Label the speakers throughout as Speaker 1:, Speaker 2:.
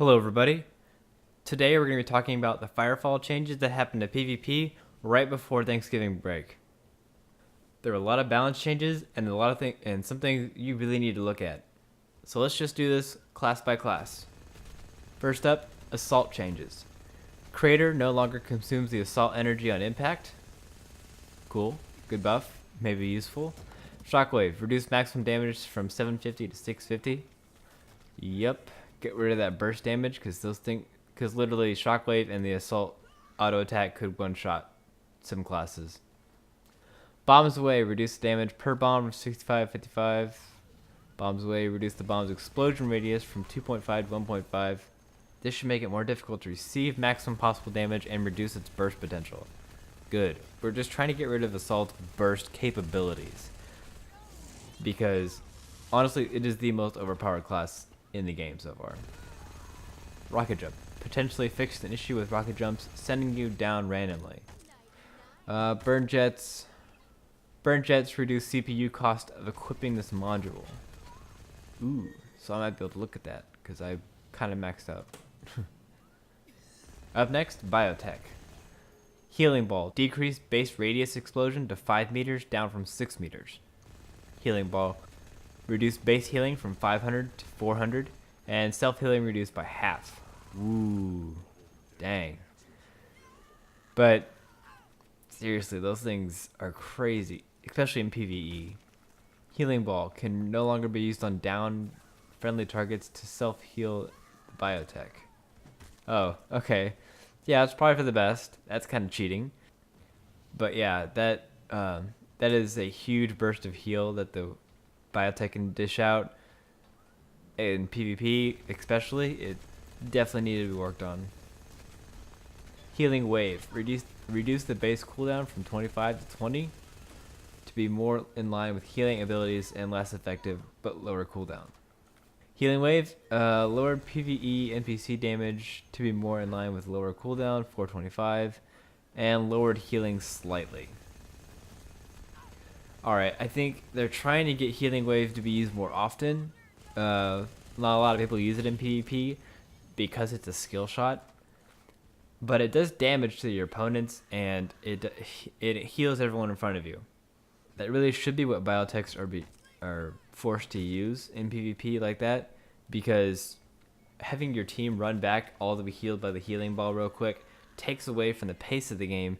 Speaker 1: Hello everybody. Today we're going to be talking about the FireFall changes that happened to PvP right before Thanksgiving break. There were a lot of balance changes and some things you really need to look at. So let's just do this class by class. First up, assault changes. Crater no longer consumes the assault energy on impact. Cool, good buff, maybe useful. Shockwave, reduce maximum damage from 750 to 650. Yep. Get rid of that burst damage because literally Shockwave and the assault auto attack could one-shot some classes. Bombs away, reduce damage per bomb from 65 to 55. Bombs away, reduce the bomb's explosion radius from 2.5 to 1.5. This should make it more difficult to receive maximum possible damage and reduce its burst potential. Good. We're just trying to get rid of assault's burst capabilities because honestly it is the most overpowered class in the game so far. Rocket jump. Potentially fixed an issue with rocket jumps, sending you down randomly. Burn jets. Burn jets reduce CPU cost of equipping this module. Ooh, so I might be able to look at that because I kind of maxed out. Up next, biotech. Healing ball. Decrease base radius explosion to 5 meters down from 6 meters. Healing ball. Reduce base healing from 500 to 400, and self-healing reduced by half. Ooh, dang. But seriously, those things are crazy, especially in PvE. Healing ball can no longer be used on down friendly targets to self-heal the biotech. Oh, okay. Yeah, it's probably for the best. That's kind of cheating. But yeah, that is a huge burst of heal that the biotech can dish out. In PvP especially, it definitely needed to be worked on. Healing wave. Reduce the base cooldown from 25 to 20 to be more in line with healing abilities and less effective but lower cooldown. Healing wave. Lowered PvE NPC damage to be more in line with lower cooldown 425 and lowered healing slightly. Alright, I think they're trying to get Healing Wave to be used more often. Not a lot of people use it in PvP because it's a skill shot. But it does damage to your opponents and it heals everyone in front of you. That really should be what biotechs are forced to use in PvP like that, because having your team run back all to be healed by the healing ball real quick takes away from the pace of the game.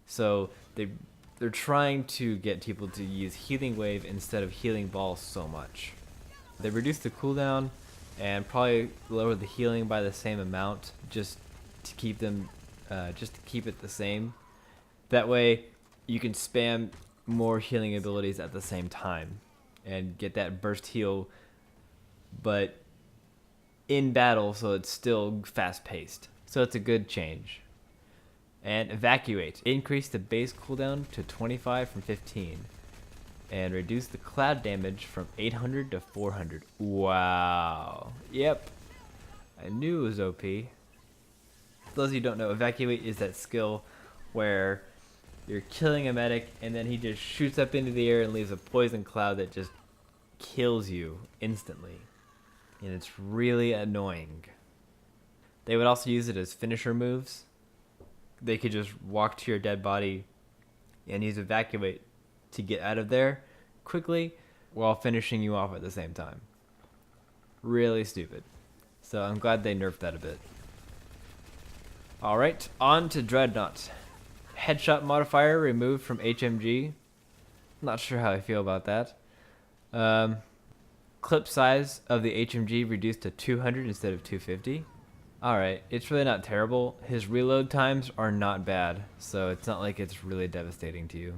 Speaker 1: So they're trying to get people to use Healing Wave instead of Healing Ball so much. They reduced the cooldown and probably lowered the healing by the same amount just to keep it the same. That way you can spam more healing abilities at the same time and get that burst heal, but in battle, so it's still fast paced. So it's a good change. And evacuate. Increase the base cooldown to 25 from 15. And reduce the cloud damage from 800 to 400. Wow. Yep. I knew it was OP. For those of you who don't know, evacuate is that skill where you're killing a medic and then he just shoots up into the air and leaves a poison cloud that just kills you instantly. And it's really annoying. They would also use it as finisher moves. They could just walk to your dead body and use evacuate to get out of there quickly while finishing you off at the same time. Really stupid. So I'm glad they nerfed that a bit. Alright, on to Dreadnought. Headshot modifier removed from HMG. Not sure how I feel about that. Clip size of the HMG reduced to 200 instead of 250. Alright, it's really not terrible. His reload times are not bad, so it's not like it's really devastating to you.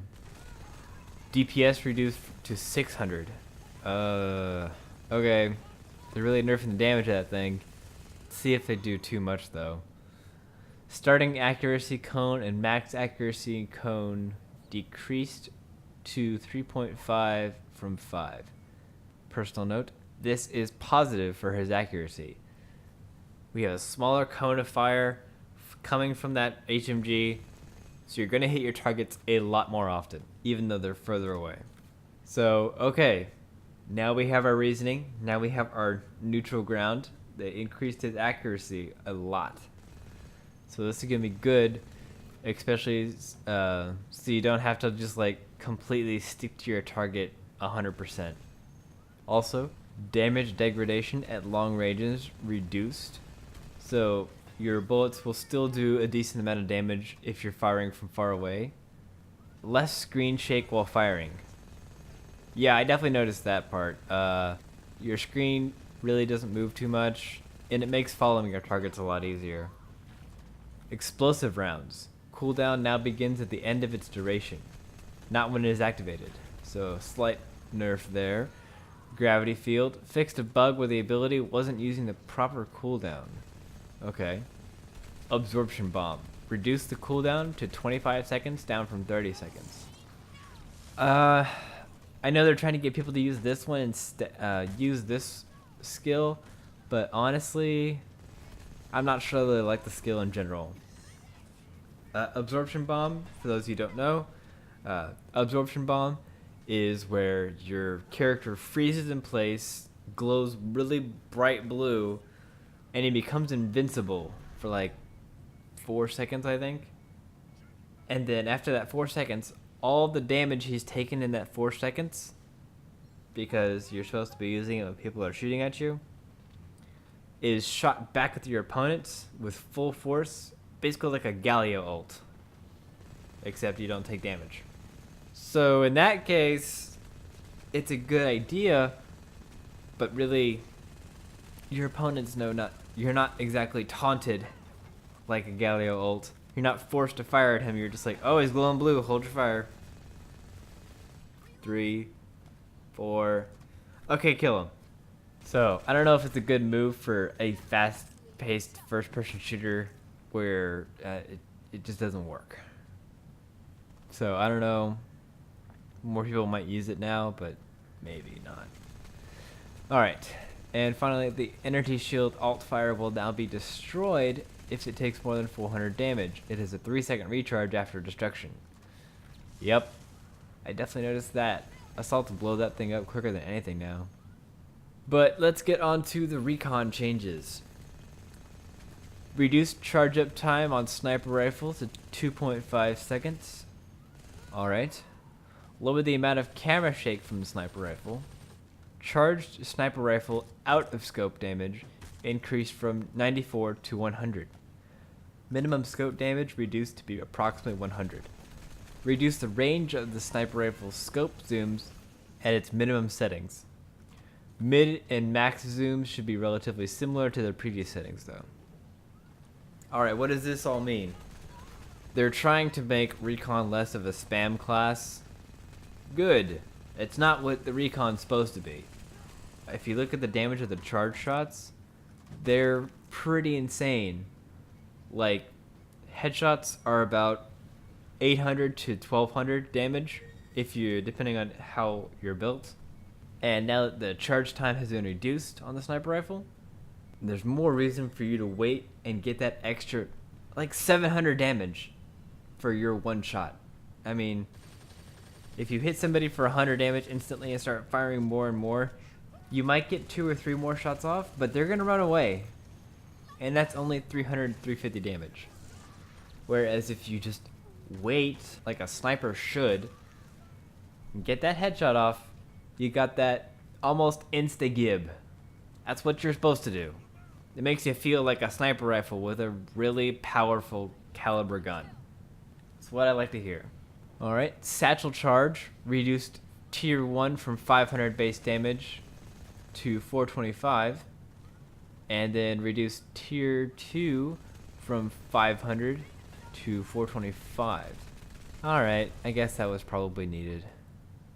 Speaker 1: DPS reduced to 600. Okay. They're really nerfing the damage of that thing. Let's see if they do too much, though. Starting accuracy cone and max accuracy cone decreased to 3.5 from 5. Personal note, this is positive for his accuracy. We have a smaller cone of fire coming from that HMG, so you're going to hit your targets a lot more often, even though they're further away. So, okay, now we have our reasoning. Now we have our neutral ground. They increased his accuracy a lot. So this is gonna be good, especially so you don't have to just like completely stick to your target 100%. Also, damage degradation at long ranges reduced. So your bullets will still do a decent amount of damage if you're firing from far away. Less screen shake while firing. Yeah, I definitely noticed that part. Your screen really doesn't move too much, and it makes following your targets a lot easier. Explosive rounds. Cooldown now begins at the end of its duration, not when it is activated. So slight nerf there. Gravity field. Fixed a bug where the ability wasn't using the proper cooldown. Okay. Absorption bomb. Reduce the cooldown to 25 seconds down from 30 seconds. I know they're trying to get people to use this one and use this skill, but honestly, I'm not sure that I like the skill in general. Absorption bomb, for those of you who don't know, absorption bomb is where your character freezes in place, glows really bright blue, and he becomes invincible for like 4 seconds, I think. And then after that 4 seconds, all the damage he's taken in that 4 seconds, because you're supposed to be using it when people are shooting at you, is shot back at your opponents with full force, basically like a Galio ult, except you don't take damage. So in that case, it's a good idea, but really, your opponents know you're not exactly taunted like a Galio ult. You're not forced to fire at him. You're just like, oh, he's glowing blue. Hold your fire. 3, 4. Okay, kill him. So I don't know if it's a good move for a fast-paced first-person shooter where it just doesn't work. So I don't know. More people might use it now, but maybe not. All right. And finally, the energy shield alt fire will now be destroyed if it takes more than 400 damage. It is a 3-second recharge after destruction. Yep, I definitely noticed that. Assault to blow that thing up quicker than anything now. But let's get on to the recon changes. Reduced charge up time on sniper rifle to 2.5 seconds. Alright. Lower the amount of camera shake from the sniper rifle. Charged sniper rifle out of scope damage increased from 94 to 100. Minimum scope damage reduced to be approximately 100. Reduce the range of the sniper rifle's scope zooms at its minimum settings. Mid and max zooms should be relatively similar to their previous settings though. Alright, what does this all mean? They're trying to make recon less of a spam class. Good. It's not what the recon's supposed to be. If you look at the damage of the charge shots, they're pretty insane. Like, headshots are about 800 to 1200 damage, depending on how you're built. And now that the charge time has been reduced on the sniper rifle, there's more reason for you to wait and get that extra, like 700 damage for your one shot. I mean, if you hit somebody for 100 damage instantly and start firing more and more, you might get 2 or 3 more shots off, but they're gonna run away. And that's only 300, 350 damage. Whereas if you just wait, like a sniper should, and get that headshot off, you got that almost insta-gib. That's what you're supposed to do. It makes you feel like a sniper rifle with a really powerful caliber gun. That's what I like to hear. Alright, satchel charge reduced tier 1 from 500 base damage to 425, and then reduced tier 2 from 500 to 425. Alright, I guess that was probably needed.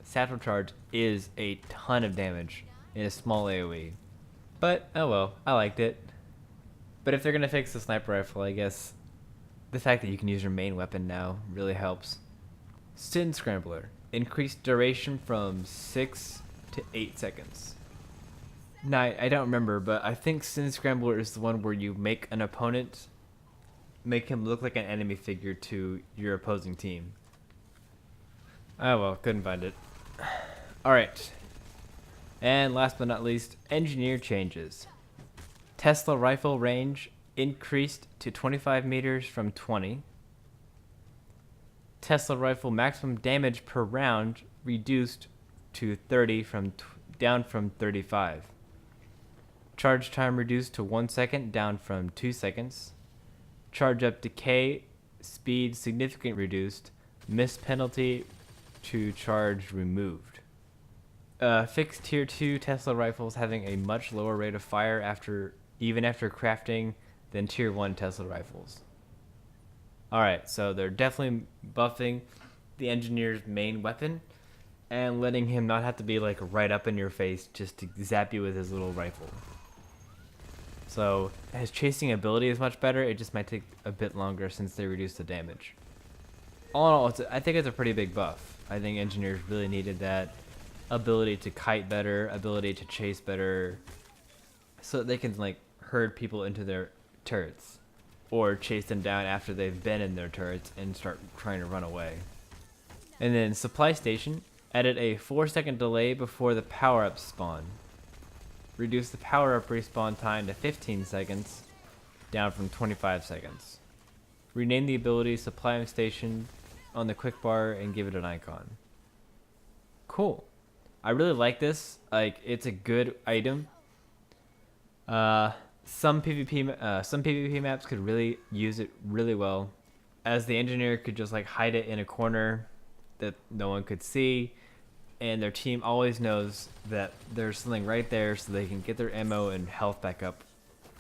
Speaker 1: Satchel charge is a ton of damage in a small AoE. But, oh well, I liked it. But if they're gonna fix the sniper rifle, I guess the fact that you can use your main weapon now really helps. Sin Scrambler. Increased duration from 6 to 8 seconds. Now, I don't remember, but I think Sin Scrambler is the one where you make an opponent, make him look like an enemy figure to your opposing team. Oh well, couldn't find it. Alright. And last but not least, engineer changes. Tesla rifle range increased to 25 meters from 20. Tesla rifle maximum damage per round reduced to 30 down from 35. Charge time reduced to 1 second, down from 2 seconds. Charge up decay speed significantly reduced. Miss penalty to charge removed. Fixed tier 2 Tesla rifles having a much lower rate of fire even after crafting than tier 1 Tesla rifles. Alright, so they're definitely buffing the engineer's main weapon and letting him not have to be like right up in your face just to zap you with his little rifle. So his chasing ability is much better. It just might take a bit longer since they reduced the damage. All in all, I think it's a pretty big buff. I think engineers really needed that ability to kite better, ability to chase better, so that they can like herd people into their turrets or chase them down after they've been in their turrets and start trying to run away. And then supply station added a 4-second delay before the power-ups spawn. Reduce the power-up respawn time to 15 seconds, down from 25 seconds. Rename the ability supply station on the quick bar and give it an icon. Cool. I really like this. Like, it's a good item. Some PvP maps could really use it really well, as the engineer could just like hide it in a corner that no one could see, and their team always knows that there's something right there so they can get their ammo and health back up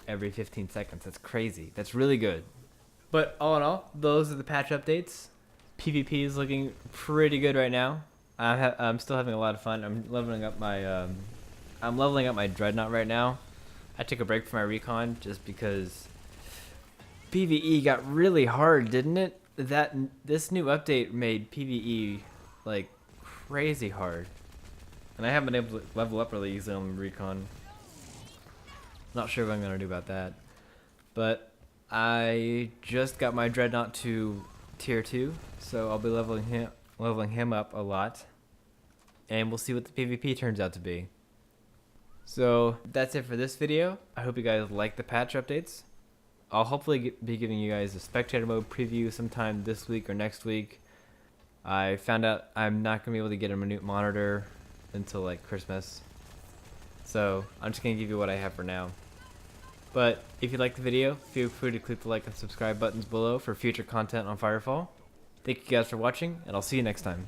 Speaker 1: every 15 seconds. That's crazy. That's really good. But all in all, those are the patch updates. PvP is looking pretty good right now. I'm still having a lot of fun. I'm leveling up my Dreadnought right now. I took a break from my recon just because PvE got really hard, didn't it? This new update made PvE like crazy hard, and I haven't been able to level up really easily on recon. Not sure what I'm gonna do about that, but I just got my Dreadnought to tier 2, so I'll be leveling him up a lot, and we'll see what the PvP turns out to be. So that's it for this video. I hope you guys like the patch updates. I'll hopefully be giving you guys a spectator mode preview sometime this week or next week. I found out I'm not going to be able to get a minute monitor until like Christmas. So I'm just going to give you what I have for now. But if you liked the video, feel free to click the like and subscribe buttons below for future content on FireFall. Thank you guys for watching, and I'll see you next time.